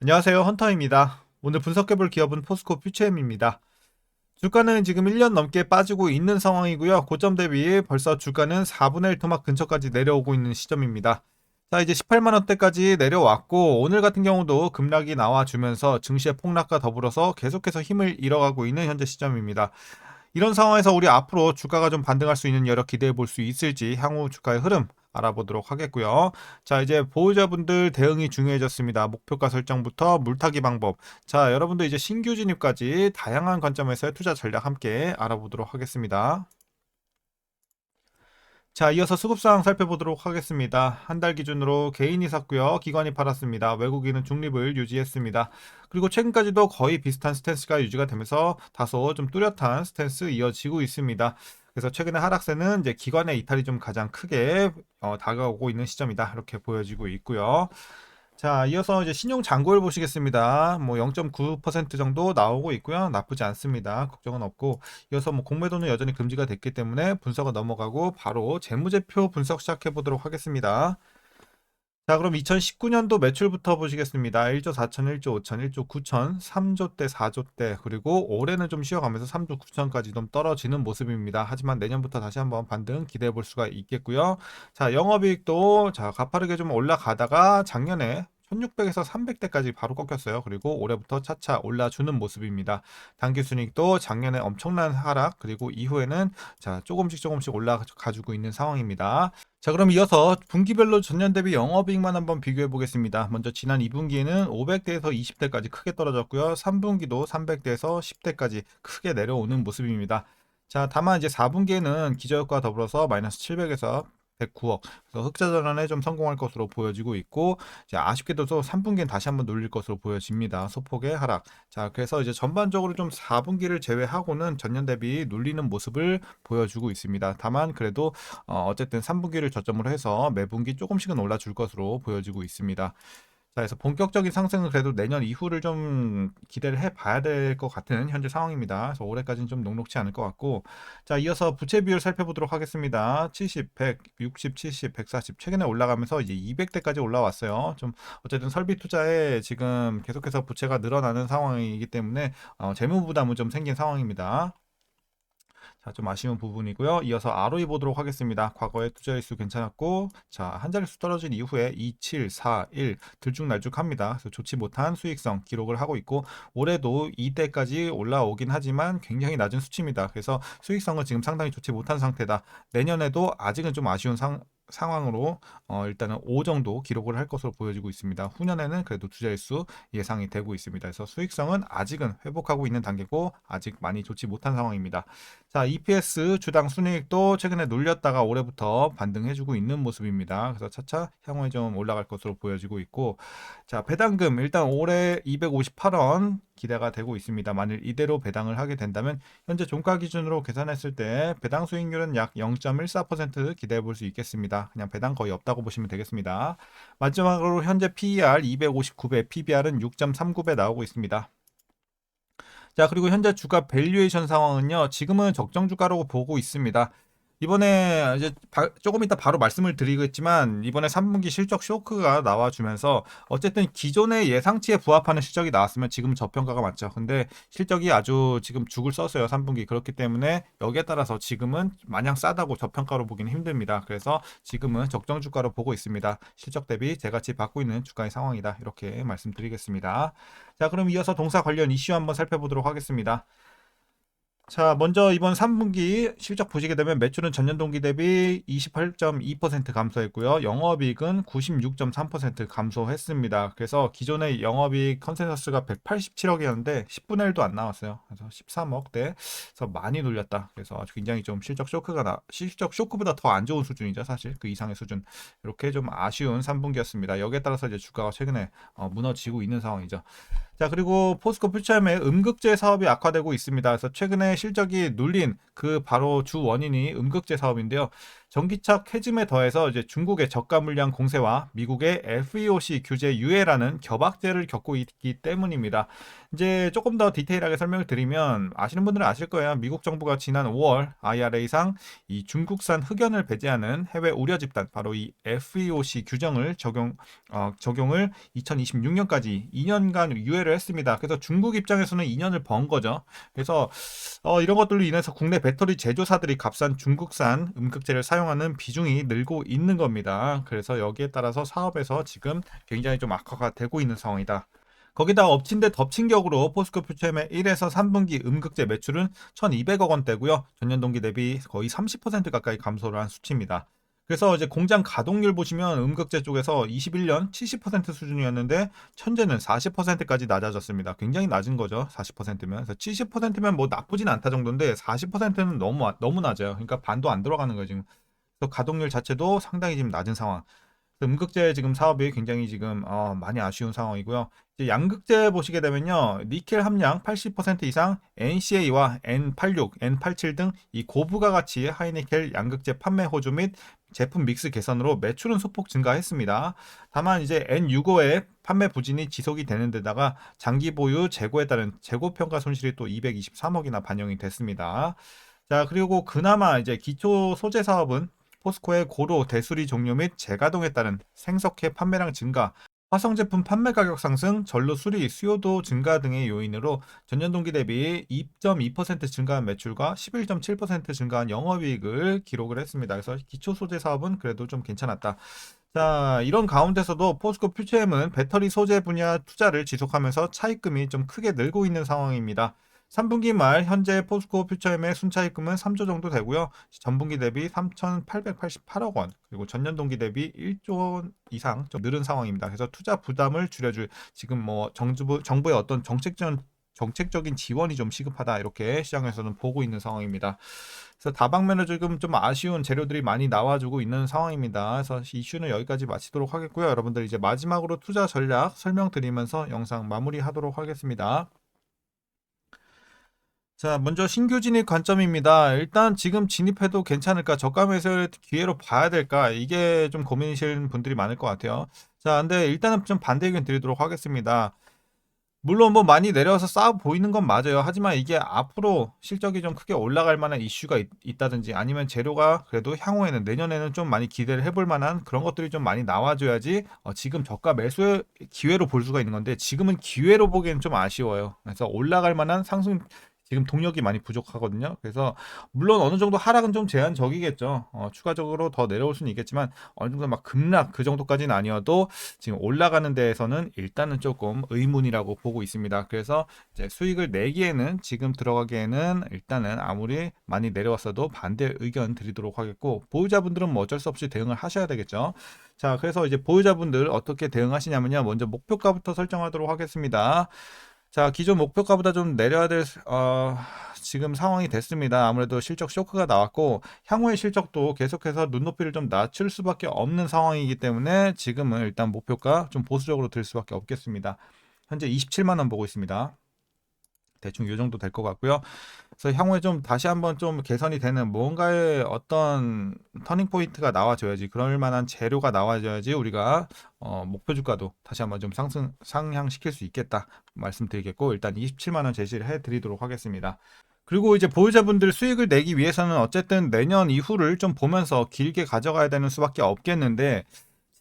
안녕하세요. 헌터입니다. 오늘 분석해볼 기업은 포스코 퓨처엠입니다. 주가는 지금 1년 넘게 빠지고 있는 상황이고요. 고점 대비 벌써 주가는 4분의 1 토막 근처까지 내려오고 있는 시점입니다. 자, 이제 18만 원대까지 내려왔고 오늘 같은 경우도 급락이 나와주면서 증시의 폭락과 더불어서 계속해서 힘을 잃어가고 있는 현재 시점입니다. 이런 상황에서 우리 앞으로 주가가 좀 반등할 수 있는 여력 기대해 볼 수 있을지 향후 주가의 흐름 알아보도록 하겠고요. 자, 이제 보유자분들 대응이 중요해졌습니다. 목표가 설정부터 물타기 방법. 자, 여러분들 이제 신규 진입까지 다양한 관점에서의 투자 전략 함께 알아보도록 하겠습니다. 자, 이어서 수급상 살펴보도록 하겠습니다. 한 달 기준으로 개인이 샀고요. 기관이 팔았습니다. 외국인은 중립을 유지했습니다. 그리고 최근까지도 거의 비슷한 스탠스가 유지가 되면서 다소 좀 뚜렷한 스탠스 이어지고 있습니다. 그래서 최근에 하락세는 이제 기관의 이탈이 좀 가장 크게 다가오고 있는 시점이다. 이렇게 보여지고 있고요. 자, 이어서 이제 신용 잔고를 보시겠습니다. 뭐 0.9% 정도 나오고 있고요. 나쁘지 않습니다. 걱정은 없고. 이어서 뭐 공매도는 여전히 금지가 됐기 때문에 분석은 넘어가고 바로 재무제표 분석 시작해 보도록 하겠습니다. 자, 그럼 2019년도 매출부터 보시겠습니다. 1조 4천, 1조 5천, 1조 9천, 3조 대, 4조 대, 그리고 올해는 좀 쉬어가면서 3조 9천까지 좀 떨어지는 모습입니다. 하지만 내년부터 다시 한번 반등 기대해 볼 수가 있겠고요. 자, 영업이익도 자, 가파르게 좀 올라가다가 작년에 1600에서 300대까지 바로 꺾였어요. 그리고 올해부터 차차 올라주는 모습입니다. 당기순이익도 작년에 엄청난 하락, 그리고 이후에는 자, 조금씩 올라가지고 있는 상황입니다. 자, 그럼 이어서 분기별로 전년 대비 영업이익만 한번 비교해 보겠습니다. 먼저 지난 2분기에는 500대에서 20대까지 크게 떨어졌고요. 3분기도 300대에서 10대까지 크게 내려오는 모습입니다. 자, 다만 이제 4분기에는 기저효과 더불어서 마이너스 700에서 109억. 그래서 흑자 전환에 좀 성공할 것으로 보여지고 있고, 이제 아쉽게도 또 3분기엔 다시 한번 눌릴 것으로 보여집니다. 소폭의 하락. 자, 그래서 이제 전반적으로 좀 4분기를 제외하고는 전년 대비 눌리는 모습을 보여주고 있습니다. 다만 그래도 어쨌든 3분기를 저점으로 해서 매분기 조금씩은 올라줄 것으로 보여지고 있습니다. 자, 그래서 본격적인 상승은 그래도 내년 이후를 좀 기대를 해봐야 될 것 같은 현재 상황입니다. 그래서 올해까지는 좀 녹록치 않을 것 같고, 자, 이어서 부채 비율 살펴보도록 하겠습니다. 70, 100, 60, 70, 140 최근에 올라가면서 이제 200대까지 올라왔어요. 좀 어쨌든 설비 투자에 지금 계속해서 부채가 늘어나는 상황이기 때문에 재무 부담은 좀 생긴 상황입니다. 자, 좀 아쉬운 부분이고요. 이어서 ROE 보도록 하겠습니다. 과거에 투자일수 괜찮았고, 자, 한 자릿수 떨어진 이후에 2, 7, 4, 1 들쭉날쭉합니다. 그래서 좋지 못한 수익성 기록을 하고 있고, 올해도 이때까지 올라오긴 하지만 굉장히 낮은 수치입니다. 그래서 수익성은 지금 상당히 좋지 못한 상태다. 내년에도 아직은 좀 아쉬운 상황으로 일단은 5 정도 기록을 할 것으로 보여지고 있습니다. 후년에는 그래도 두 자릿수 예상이 되고 있습니다. 그래서 수익성은 아직은 회복하고 있는 단계고 아직 많이 좋지 못한 상황입니다. 자, EPS 주당 순이익도 최근에 눌렸다가 올해부터 반등해주고 있는 모습입니다. 그래서 차차 향후에 좀 올라갈 것으로 보여지고 있고, 자, 배당금 일단 올해 258원 기대가 되고 있습니다. 만일 이대로 배당을 하게 된다면 현재 종가 기준으로 계산했을 때 배당 수익률은 약 0.14% 기대해 볼 수 있겠습니다. 그냥 배당 거의 없다고 보시면 되겠습니다. 마지막으로 현재 PER 259배, PBR은 6.39배 나오고 있습니다. 자, 그리고 현재 주가 밸류에이션 상황은요. 지금은 적정 주가라고 보고 있습니다. 이번에 이제 조금 이따 바로 말씀을 드리겠지만 이번에 3분기 실적 쇼크가 나와주면서 어쨌든 기존의 예상치에 부합하는 실적이 나왔으면 지금 저평가가 맞죠. 근데 실적이 아주 지금 죽을 썼어요. 3분기. 그렇기 때문에 여기에 따라서 지금은 마냥 싸다고 저평가로 보기는 힘듭니다. 그래서 지금은 적정 주가로 보고 있습니다. 실적 대비 제가치 받고 있는 주가의 상황이다. 이렇게 말씀드리겠습니다. 자, 그럼 이어서 동사 관련 이슈 한번 살펴보도록 하겠습니다. 자, 먼저 이번 3분기 실적 보시게 되면 매출은 전년 동기 대비 28.2% 감소했고요. 영업이익은 96.3% 감소했습니다. 그래서 기존의 영업이익 컨센서스가 187억이었는데 10분의 1도 안 나왔어요. 그래서 13억대. 그래서 많이 눌렸다. 그래서 아주 굉장히 좀 실적 쇼크보다 더 안 좋은 수준이죠. 사실 그 이상의 수준. 이렇게 좀 아쉬운 3분기였습니다. 여기에 따라서 이제 주가가 최근에 무너지고 있는 상황이죠. 자, 그리고 포스코 퓨처엠의 음극재 사업이 악화되고 있습니다. 그래서 최근에 실적이 눌린 그 바로 주 원인이 음극재 사업인데요. 전기차 캐즘에 더해서 이제 중국의 저가 물량 공세와 미국의 FEOC 규제 유예라는 겨박제를 겪고 있기 때문입니다. 이제 조금 더 디테일하게 설명을 드리면 아시는 분들은 아실 거예요. 미국 정부가 지난 5월 IRA상 이 중국산 흑연을 배제하는 해외 우려 집단 바로 이 FEOC 규정을 적용을 2026년까지 2년간 유예를 했습니다. 그래서 중국 입장에서는 2년을 번 거죠. 그래서 이런 것들로 인해서 국내 배터리 제조사들이 값싼 중국산 음극재를 사용하는 비중이 늘고 있는 겁니다. 그래서 여기에 따라서 사업에서 지금 굉장히 좀 악화가 되고 있는 상황이다. 거기다 엎친 데 덮친 격으로 포스코 퓨처엠의 1에서 3분기 음극재 매출은 1,200억 원대고요. 전년 동기 대비 거의 30% 가까이 감소를 한 수치입니다. 그래서 이제 공장 가동률 보시면 음극재 쪽에서 21년 70% 수준이었는데 현재는 40%까지 낮아졌습니다. 굉장히 낮은 거죠. 40%면. 그래서 70%면 뭐 나쁘진 않다 정도인데 40%는 너무 낮아요. 그러니까 반도 안 들어가는 거예요, 지금. 그래서 가동률 자체도 상당히 지금 낮은 상황. 음극재 지금 사업이 굉장히 지금 많이 아쉬운 상황이고요. 이제 양극재 보시게 되면요. 니켈 함량 80% 이상 NCA와 N86, N87 등 이 고부가 가치 하이니켈 양극재 판매 호조 및 제품 믹스 개선으로 매출은 소폭 증가했습니다. 다만 이제 N65의 판매 부진이 지속이 되는 데다가 장기 보유 재고에 따른 재고 평가 손실이 또 223억이나 반영이 됐습니다. 자, 그리고 그나마 이제 기초 소재 사업은 포스코의 고로 대수리 종료 및 재가동에 따른 생석회 판매량 증가, 화성 제품 판매 가격 상승, 전로 수리 수요도 증가 등의 요인으로 전년 동기 대비 2.2% 증가한 매출과 11.7% 증가한 영업이익을 기록을 했습니다. 그래서 기초 소재 사업은 그래도 좀 괜찮았다. 자, 이런 가운데서도 포스코 퓨처엠은 배터리 소재 분야 투자를 지속하면서 차입금이 좀 크게 늘고 있는 상황입니다. 3분기 말 현재 포스코 퓨처엠의 순차입금은 3조 정도 되고요. 전분기 대비 3,888억 원, 그리고 전년 동기 대비 1조 원 이상 좀 늘은 상황입니다. 그래서 투자 부담을 줄여줄 지금 뭐 정부의 어떤 정책적인 지원이 좀 시급하다 이렇게 시장에서는 보고 있는 상황입니다. 그래서 다방면으로 지금 좀 아쉬운 재료들이 많이 나와주고 있는 상황입니다. 그래서 이슈는 여기까지 마치도록 하겠고요. 여러분들 이제 마지막으로 투자 전략 설명드리면서 영상 마무리하도록 하겠습니다. 자, 먼저 신규 진입 관점입니다. 일단 지금 진입해도 괜찮을까? 저가 매수의 기회로 봐야 될까? 이게 좀 고민이신 분들이 많을 것 같아요. 자, 근데 일단은 좀 반대 의견 드리도록 하겠습니다. 물론 뭐 많이 내려와서 싸워 보이는 건 맞아요. 하지만 이게 앞으로 실적이 좀 크게 올라갈 만한 이슈가 있다든지 아니면 재료가 그래도 향후에는 내년에는 좀 많이 기대를 해볼 만한 그런 것들이 좀 많이 나와줘야지 지금 저가 매수의 기회로 볼 수가 있는 건데 지금은 기회로 보기엔 좀 아쉬워요. 그래서 올라갈 만한 상승 지금 동력이 많이 부족하거든요. 그래서 물론 어느 정도 하락은 좀 제한적이겠죠. 추가적으로 더 내려올 수는 있겠지만 어느 정도 막 급락 그 정도까지는 아니어도 지금 올라가는 데에서는 일단은 조금 의문이라고 보고 있습니다. 그래서 이제 수익을 내기에는 지금 들어가기에는 일단은 아무리 많이 내려왔어도 반대 의견 드리도록 하겠고 보유자분들은 뭐 어쩔 수 없이 대응을 하셔야 되겠죠. 자, 그래서 이제 보유자분들 어떻게 대응하시냐면요. 먼저 목표가부터 설정하도록 하겠습니다. 자, 기존 목표가보다 좀 내려야 될 지금 상황이 됐습니다. 아무래도 실적 쇼크가 나왔고 향후의 실적도 계속해서 눈높이를 좀 낮출 수밖에 없는 상황이기 때문에 지금은 일단 목표가 좀 보수적으로 들 수밖에 없겠습니다. 현재 27만 원 보고 있습니다. 대충 이 정도 될 것 같고요. 그래서 향후에 좀 다시 한번 좀 개선이 되는 뭔가의 어떤 터닝 포인트가 나와줘야지 그럴 만한 재료가 나와줘야지 우리가 목표 주가도 다시 한번 좀 상향시킬 수 있겠다 말씀드리겠고 일단 27만 원 제시를 해드리도록 하겠습니다. 그리고 이제 보유자분들 수익을 내기 위해서는 어쨌든 내년 이후를 좀 보면서 길게 가져가야 되는 수밖에 없겠는데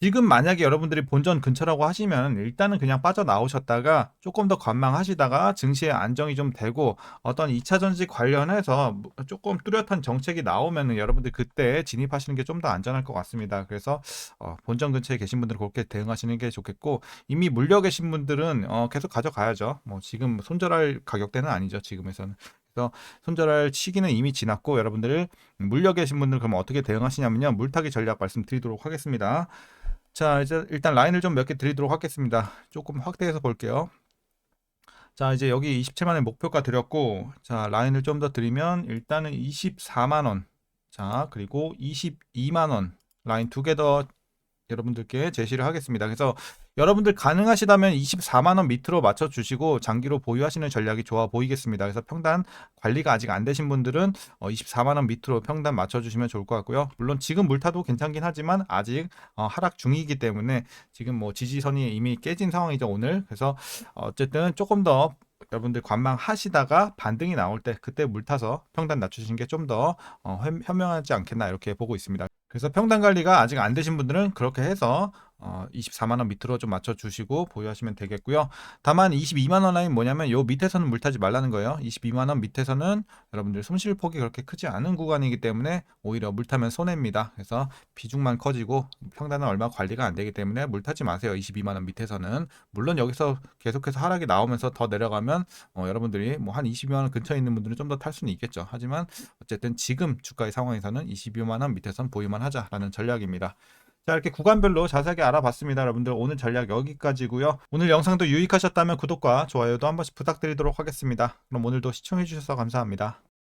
지금 만약에 여러분들이 본전 근처라고 하시면 일단은 그냥 빠져나오셨다가 조금 더 관망하시다가 증시의 안정이 좀 되고 어떤 2차 전지 관련해서 조금 뚜렷한 정책이 나오면은 여러분들 그때 진입하시는 게 좀 더 안전할 것 같습니다. 그래서 본전 근처에 계신 분들은 그렇게 대응하시는 게 좋겠고 이미 물려 계신 분들은 계속 가져가야죠. 뭐 지금 손절할 가격대는 아니죠. 지금에서는. 그래서 손절할 시기는 이미 지났고 여러분들 물려 계신 분들 그럼 어떻게 대응하시냐면요. 물타기 전략 말씀드리도록 하겠습니다. 자, 이제 일단 라인을 좀 몇 개 드리도록 하겠습니다. 조금 확대해서 볼게요. 자, 이제 여기 27만원 목표가 드렸고, 자, 라인을 좀 더 드리면 일단은 24만원. 자, 그리고 22만원. 라인 두 개 더 여러분들께 제시를 하겠습니다. 그래서 여러분들 가능하시다면 24만 원 밑으로 맞춰 주시고 장기로 보유하시는 전략이 좋아 보이겠습니다. 그래서 평단 관리가 아직 안 되신 분들은 24만 원 밑으로 평단 맞춰 주시면 좋을 것 같고요. 물론 지금 물타도 괜찮긴 하지만 아직 하락 중이기 때문에 지금 뭐 지지선이 이미 깨진 상황이죠, 오늘. 그래서 어쨌든 조금 더 여러분들 관망하시다가 반등이 나올 때 그때 물타서 평단 낮추시는 게 좀 더 현명하지 않겠나 이렇게 보고 있습니다. 그래서 평단 관리가 아직 안 되신 분들은 그렇게 해서 24만 원 밑으로 좀 맞춰 주시고 보유하시면 되겠고요. 다만 22만 원 라인 뭐냐면 요 밑에서는 물타지 말라는 거예요. 22만 원 밑에서는 여러분들 손실 폭이 그렇게 크지 않은 구간이기 때문에 오히려 물타면 손해입니다. 그래서 비중만 커지고 평단은 얼마 관리가 안 되기 때문에 물타지 마세요. 22만 원 밑에서는. 물론 여기서 계속해서 하락이 나오면서 더 내려가면 여러분들이 뭐 한 22만 원 근처에 있는 분들은 좀 더 탈 수는 있겠죠. 하지만 어쨌든 지금 주가의 상황에서는 22만 원 밑에선 보유만 하자라는 전략입니다. 자, 이렇게 구간별로 자세하게 알아봤습니다. 여러분들 오늘 전략 여기까지고요. 오늘 영상도 유익하셨다면 구독과 좋아요도 한 번씩 부탁드리도록 하겠습니다. 그럼 오늘도 시청해 주셔서 감사합니다.